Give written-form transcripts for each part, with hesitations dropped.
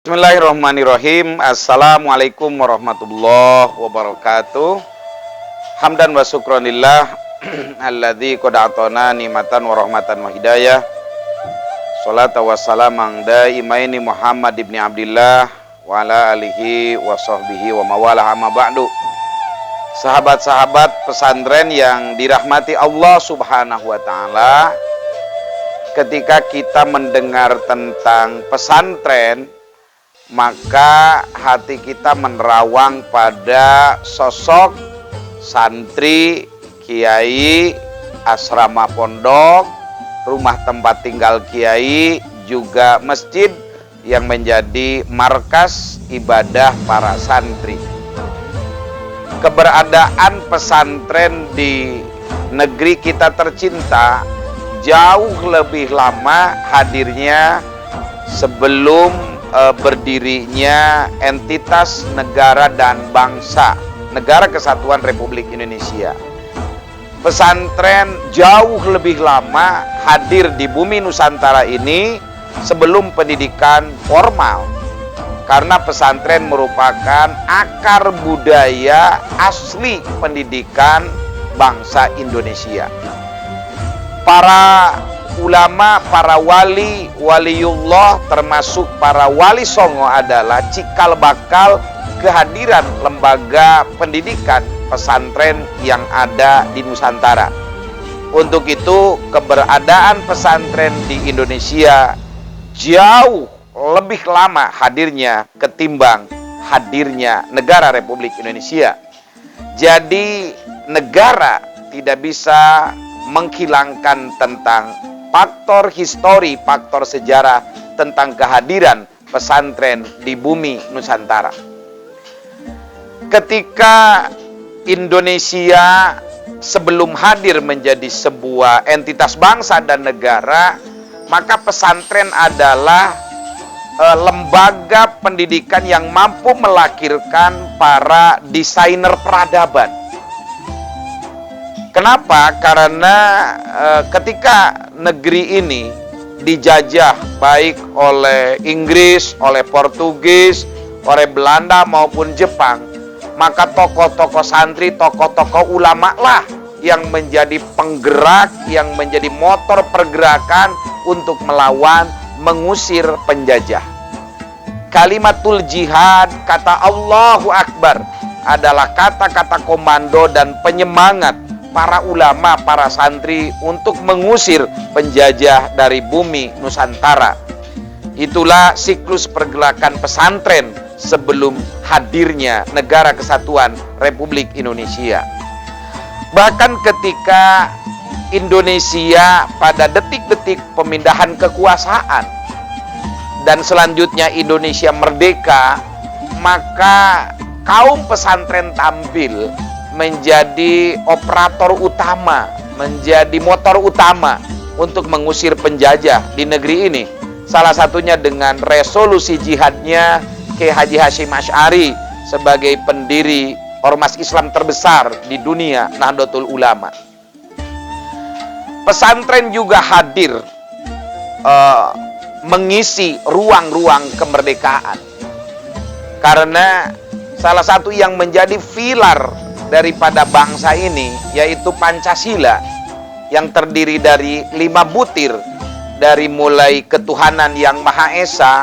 Bismillahirrahmanirrahim. Assalamualaikum warahmatullahi wabarakatuh. Hamdan wa syukranillah alladzi qad atana nikmatan wa rahmatan wa hidayah. Sholatu wassalamu daimaini Muhammad ibni Abdillah wa ala alihi wa sahbihi wa mawala amma ba'du. Sahabat-sahabat pesantren yang dirahmati Allah Subhanahu wa taala, ketika kita mendengar tentang pesantren, maka hati kita menerawang pada sosok santri, kiai, asrama pondok, rumah tempat tinggal kiai, juga masjid yang menjadi markas ibadah para santri. Keberadaan pesantren di negeri kita tercinta jauh lebih lama hadirnya sebelum berdirinya entitas negara dan bangsa Negara Kesatuan Republik Indonesia. Pesantren jauh lebih lama hadir di bumi Nusantara ini sebelum pendidikan formal, karena pesantren merupakan akar budaya asli pendidikan bangsa Indonesia. Para ulama, para wali, waliullah, termasuk para wali songo adalah cikal bakal kehadiran lembaga pendidikan pesantren yang ada di Nusantara. Untuk itu, keberadaan pesantren di Indonesia jauh lebih lama hadirnya ketimbang hadirnya negara Republik Indonesia. Jadi, negara tidak bisa menghilangkan tentang faktor histori, faktor sejarah tentang kehadiran pesantren di bumi Nusantara. Ketika Indonesia sebelum hadir menjadi sebuah entitas bangsa dan negara, maka pesantren adalah lembaga pendidikan yang mampu melahirkan para desainer peradaban. Kenapa? Karena ketika negeri ini dijajah baik oleh Inggris, oleh Portugis, oleh Belanda maupun Jepang, maka tokoh-tokoh santri, tokoh-tokoh ulama lah yang menjadi penggerak, yang menjadi motor pergerakan untuk melawan, mengusir penjajah. Kalimatul jihad, kata Allahu Akbar, adalah kata-kata komando dan penyemangat para ulama, para santri untuk mengusir penjajah dari bumi Nusantara. Itulah siklus pergerakan pesantren sebelum hadirnya Negara Kesatuan Republik Indonesia. Bahkan ketika Indonesia pada detik-detik pemindahan kekuasaan dan selanjutnya Indonesia merdeka, maka kaum pesantren tampil menjadi operator utama, menjadi motor utama untuk mengusir penjajah di negeri ini. Salah satunya dengan resolusi jihadnya Kiai Haji Hasyim Asy'ari sebagai pendiri ormas Islam terbesar di dunia, Nahdlatul Ulama. Pesantren juga hadir mengisi ruang-ruang kemerdekaan, karena salah satu yang menjadi pilar daripada bangsa ini yaitu Pancasila, yang terdiri dari 5 butir, dari mulai ketuhanan yang Maha Esa,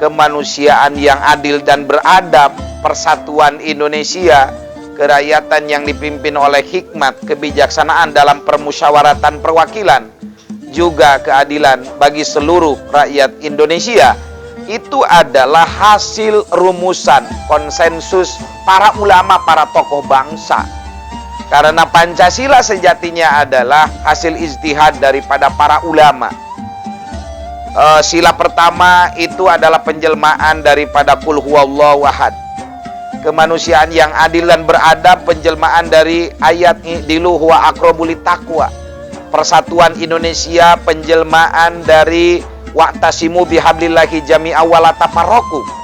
kemanusiaan yang adil dan beradab, persatuan Indonesia, kerakyatan yang dipimpin oleh hikmat, kebijaksanaan dalam permusyawaratan perwakilan, juga keadilan bagi seluruh rakyat Indonesia. Itu adalah hasil rumusan konsensus para ulama, para tokoh bangsa. Karena Pancasila sejatinya adalah hasil ijtihad daripada para ulama. Sila pertama itu adalah penjelmaan daripada Qul huwallahu ahad. Kemanusiaan yang adil dan beradab, penjelmaan dari ayat dilu huwa aqrabul taqwa. Persatuan Indonesia, penjelmaan dari wa'tasimu bihablillahi jami'a wa la tafarraqu.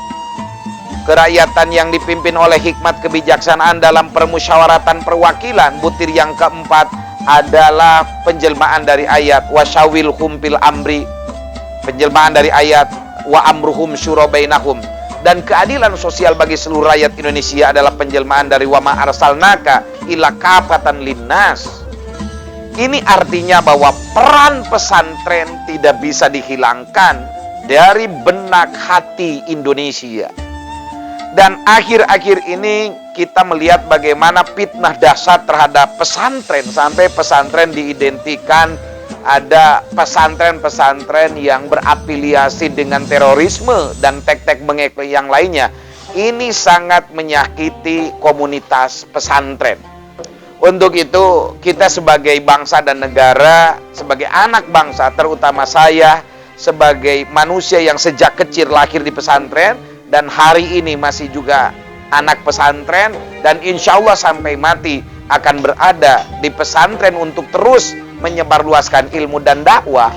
Kerakyatan yang dipimpin oleh hikmat kebijaksanaan dalam permusyawaratan perwakilan, butir yang keempat adalah penjelmaan dari ayat wasyawilhum fil amri, penjelmaan dari ayat wa amruhum syura bainahum. Dan keadilan sosial bagi seluruh rakyat Indonesia adalah penjelmaan dari wa ma arsalnaka illa kafatan linnas. Ini artinya bahwa peran pesantren tidak bisa dihilangkan dari benak hati Indonesia. Dan akhir-akhir ini kita melihat bagaimana fitnah dahsyat terhadap pesantren, sampai pesantren diidentikan ada pesantren-pesantren yang berafiliasi dengan terorisme dan tek-tek bengek yang lainnya. Ini sangat menyakiti komunitas pesantren. Untuk itu, kita sebagai bangsa dan negara, sebagai anak bangsa, terutama saya sebagai manusia yang sejak kecil lahir di pesantren dan hari ini masih juga anak pesantren, dan insya Allah sampai mati akan berada di pesantren untuk terus menyebarluaskan ilmu dan dakwah,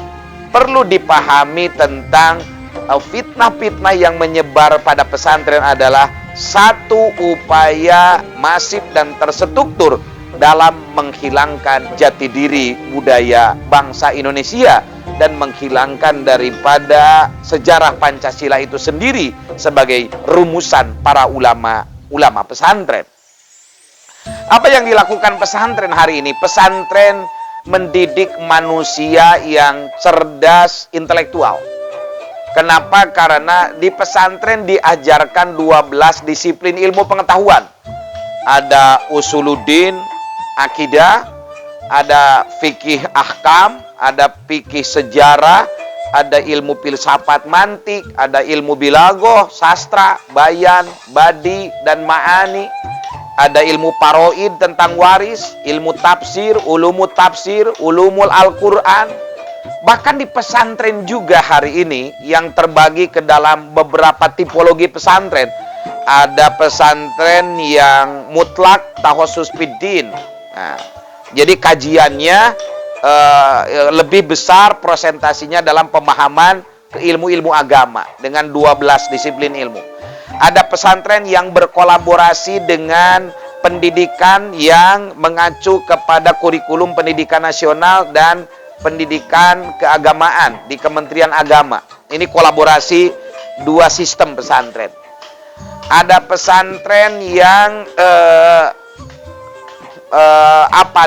perlu dipahami tentang fitnah-fitnah yang menyebar pada pesantren adalah satu upaya masif dan terstruktur dalam menghilangkan jati diri budaya bangsa Indonesia dan menghilangkan daripada sejarah Pancasila itu sendiri sebagai rumusan para ulama pesantren. Apa yang dilakukan pesantren hari ini? Pesantren mendidik manusia yang cerdas intelektual. Kenapa? Karena di pesantren diajarkan 12 disiplin ilmu pengetahuan. Ada usuluddin, akidah, ada fikih ahkam, ada fikih sejarah, ada ilmu filsafat mantik, ada ilmu bilaghah, sastra, bayan, badi, dan ma'ani. Ada ilmu paroid tentang waris, ilmu tafsir, ulumul Al-Quran. Bahkan di pesantren juga hari ini yang terbagi ke dalam beberapa tipologi pesantren. Ada pesantren yang mutlak takhassus fiddin. Nah, jadi kajiannya lebih besar prosentasinya dalam pemahaman ilmu-ilmu agama dengan 12 disiplin ilmu. Ada pesantren yang berkolaborasi dengan pendidikan yang mengacu kepada kurikulum pendidikan nasional dan pendidikan keagamaan di Kementerian Agama. Ini kolaborasi dua sistem pesantren. Ada pesantren yang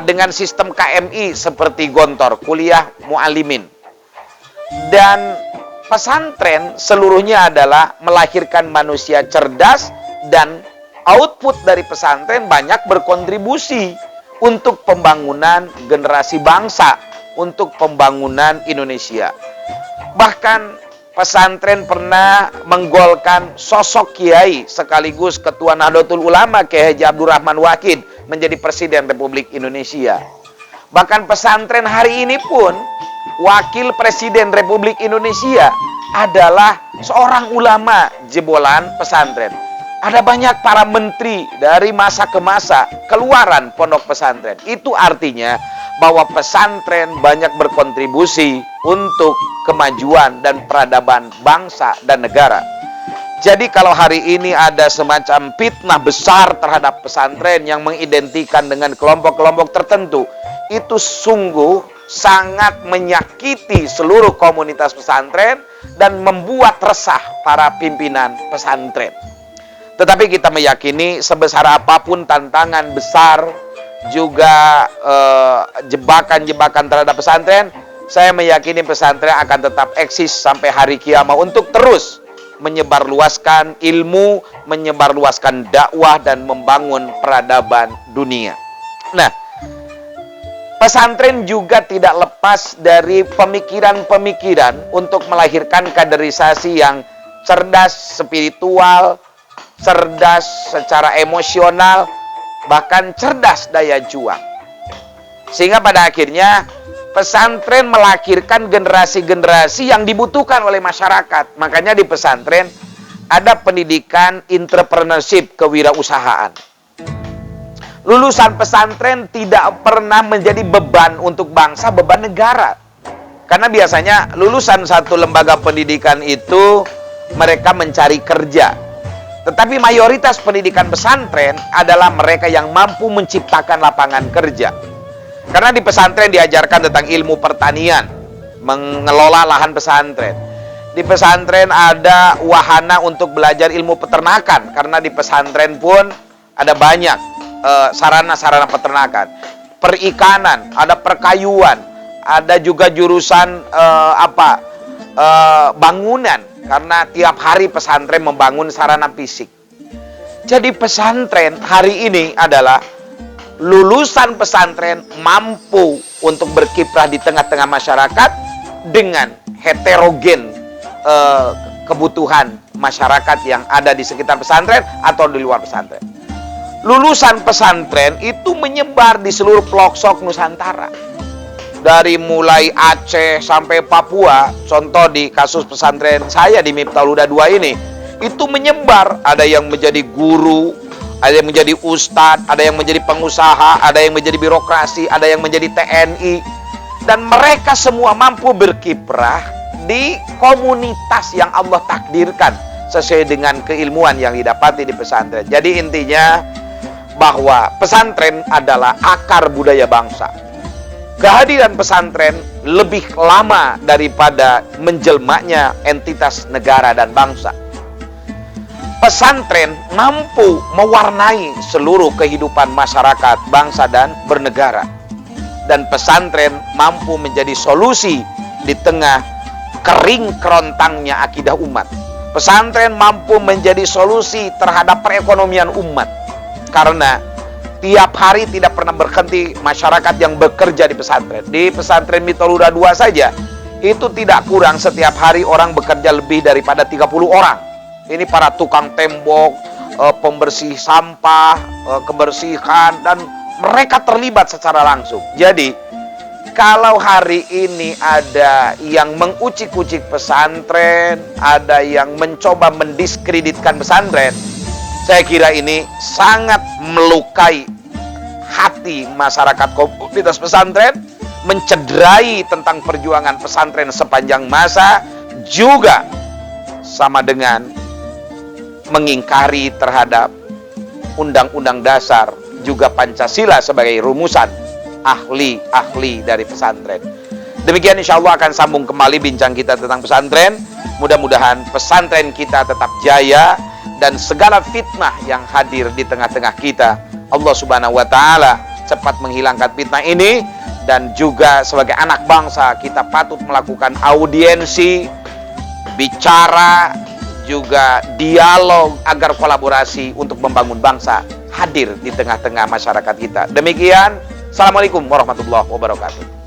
dengan sistem KMI seperti Gontor, kuliah mu'alimin. Dan pesantren seluruhnya adalah melahirkan manusia cerdas, dan output dari pesantren banyak berkontribusi untuk pembangunan generasi bangsa, untuk pembangunan Indonesia. Bahkan pesantren pernah menggolkan sosok kiai sekaligus ketua Nahdlatul Ulama Kiai Haji Abdurrahman Wahid menjadi Presiden Republik Indonesia. Bahkan pesantren hari ini pun Wakil Presiden Republik Indonesia adalah seorang ulama jebolan pesantren. Ada banyak para menteri dari masa ke masa keluaran pondok pesantren. Itu artinya bahwa pesantren banyak berkontribusi untuk kemajuan dan peradaban bangsa dan negara. Jadi kalau hari ini ada semacam fitnah besar terhadap pesantren yang mengidentikan dengan kelompok-kelompok tertentu, itu sungguh sangat menyakiti seluruh komunitas pesantren dan membuat resah para pimpinan pesantren. Tetapi kita meyakini sebesar apapun tantangan besar juga jebakan-jebakan terhadap pesantren, saya meyakini pesantren akan tetap eksis sampai hari kiamat untuk terus menyebarluaskan ilmu, menyebarluaskan dakwah, dan membangun peradaban dunia. Nah, pesantren juga tidak lepas dari pemikiran-pemikiran untuk melahirkan kaderisasi yang cerdas spiritual, cerdas secara emosional, bahkan cerdas daya juang. Sehingga pada akhirnya pesantren melahirkan generasi-generasi yang dibutuhkan oleh masyarakat. Makanya di pesantren ada pendidikan entrepreneurship, kewirausahaan. Lulusan pesantren tidak pernah menjadi beban untuk bangsa, beban negara. Karena biasanya lulusan satu lembaga pendidikan itu mereka mencari kerja. Tetapi mayoritas pendidikan pesantren adalah mereka yang mampu menciptakan lapangan kerja. Karena di pesantren diajarkan tentang ilmu pertanian, mengelola lahan pesantren. di pesantren ada wahana untuk belajar ilmu peternakan, karena di pesantren pun ada banyak sarana-sarana peternakan, perikanan, ada perkayuan, ada juga jurusan bangunan, karena tiap hari pesantren membangun sarana fisik. Jadi pesantren hari ini adalah lulusan pesantren mampu untuk berkiprah di tengah-tengah masyarakat dengan heterogen kebutuhan masyarakat yang ada di sekitar pesantren atau di luar pesantren. Lulusan pesantren itu menyebar di seluruh pelosok Nusantara. Dari mulai Aceh sampai Papua, contoh di kasus pesantren saya di Miftahul Huda 2 ini, itu menyebar. Ada yang menjadi guru, ada yang menjadi ustadz, ada yang menjadi pengusaha, ada yang menjadi birokrasi, ada yang menjadi TNI. Dan mereka semua mampu berkiprah di komunitas yang Allah takdirkan sesuai dengan keilmuan yang didapati di pesantren. Jadi intinya bahwa pesantren adalah akar budaya bangsa. Kehadiran pesantren lebih lama daripada menjelmanya entitas negara dan bangsa. Pesantren mampu mewarnai seluruh kehidupan masyarakat, bangsa, dan bernegara. Dan pesantren mampu menjadi solusi di tengah kering kerontangnya akidah umat. Pesantren mampu menjadi solusi terhadap perekonomian umat, karena tiap hari tidak pernah berhenti masyarakat yang bekerja di pesantren. Di pesantren Miftahul Huda 2 saja itu tidak kurang setiap hari orang bekerja lebih daripada 30 orang. Ini para tukang tembok, pembersih sampah, kebersihan, dan mereka terlibat secara langsung. Jadi kalau hari ini ada yang mengucik-ucik pesantren, ada yang mencoba mendiskreditkan pesantren, saya kira ini sangat melukai hati masyarakat komunitas pesantren, mencederai tentang perjuangan pesantren sepanjang masa, juga sama dengan mengingkari terhadap Undang-Undang Dasar, juga Pancasila sebagai rumusan ahli-ahli dari pesantren. Demikian, insya Allah akan sambung kembali bincang kita tentang pesantren. Mudah-mudahan pesantren kita tetap jaya dan segala fitnah yang hadir di tengah-tengah kita, Allah Subhanahu wa Ta'ala cepat menghilangkan fitnah ini. Dan juga sebagai anak bangsa kita patut melakukan audiensi, bicara, juga dialog agar kolaborasi untuk membangun bangsa hadir di tengah-tengah masyarakat kita. Demikian. Assalamualaikum warahmatullahi wabarakatuh.